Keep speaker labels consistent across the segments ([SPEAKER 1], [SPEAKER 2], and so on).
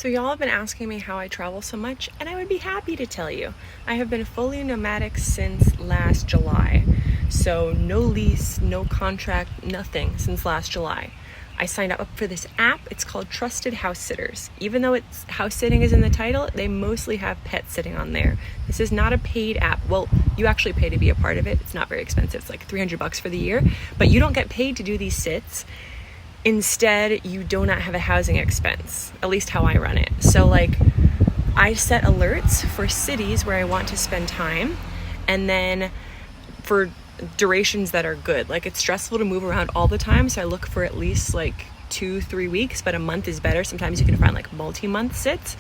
[SPEAKER 1] So y'all have been asking me how I travel so much, and I would be happy to tell you. I have been fully nomadic since last July. So no lease, no contract, nothing since last July. I signed up for this app. It's called Trusted House Sitters. Even though it's house sitting is in the title, they mostly have pets sitting on there. This is not a paid app. Well, you actually pay to be a part of it. It's not very expensive. It's like $300 for the year, but you don't get paid to do these sits. Instead, you do not have a housing expense, at least how I run it. So like, I set alerts for cities where I want to spend time, and then for durations that are good. Like, it's stressful to move around all the time, so I look for at least like 2-3 weeks, but a month is better. Sometimes you can find like multi-month sits,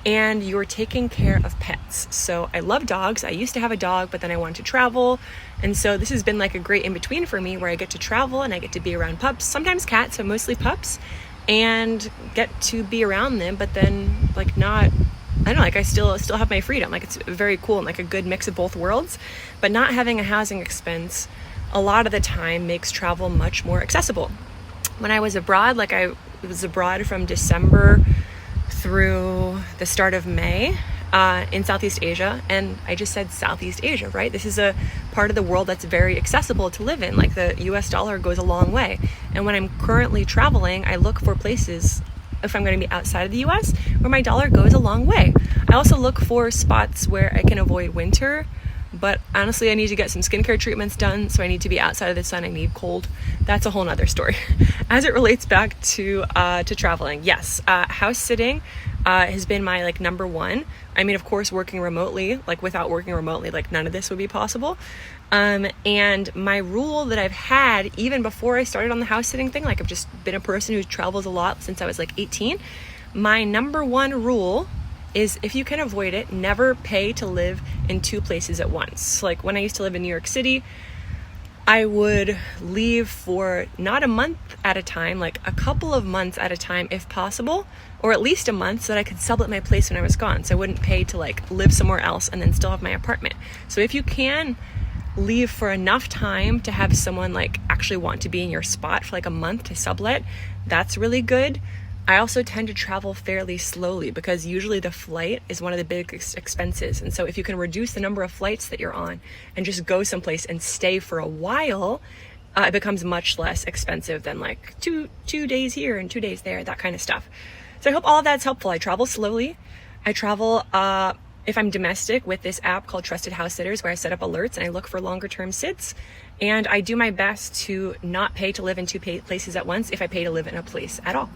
[SPEAKER 1] and you're taking care of pets. So I love dogs. I used to have a dog, but then I wanted to travel. And so this has been like a great in-between for me, where I get to travel and I get to be around pups, sometimes cats, but mostly pups, and get to be around them, but then like not, I don't know, like I still have my freedom. Like, it's very cool and like a good mix of both worlds. But not having a housing expense a lot of the time makes travel much more accessible. When I was abroad, like I was abroad from December through the start of May in Southeast Asia, and I just said Southeast Asia, right? This is a part of the world that's very accessible to live in. Like, the US dollar goes a long way. And when I'm currently traveling, I look for places, if I'm going to be outside of the US, where my dollar goes a long way. I also look for spots where I can avoid winter, but honestly, I need to get some skincare treatments done, so I need to be outside of the sun. I need cold. That's a whole nother story. As it relates back to traveling, yes, house sitting has been my like number one. I mean, of course, working remotely, like without working remotely, like none of this would be possible. And my rule that I've had even before I started on the house sitting thing, like I've just been a person who travels a lot since I was like 18. My number one rule is, if you can avoid it, never pay to live in two places at once. Like, when I used to live in New York City, I would leave for not a month at a time, like a couple of months at a time if possible, or at least a month, so that I could sublet my place when I was gone. So I wouldn't pay to like live somewhere else and then still have my apartment. So if you can leave for enough time to have someone like actually want to be in your spot for like a month to sublet, that's really good. I also tend to travel fairly slowly, because usually the flight is one of the big expenses. And so if you can reduce the number of flights that you're on and just go someplace and stay for a while, it becomes much less expensive than like two days here and 2 days there, that kind of stuff. So I hope all of that's helpful. I travel slowly. I travel, if I'm domestic, with this app called Trusted House Sitters, where I set up alerts and I look for longer term sits. And I do my best to not pay to live in two places at once if I pay to live in a place at all.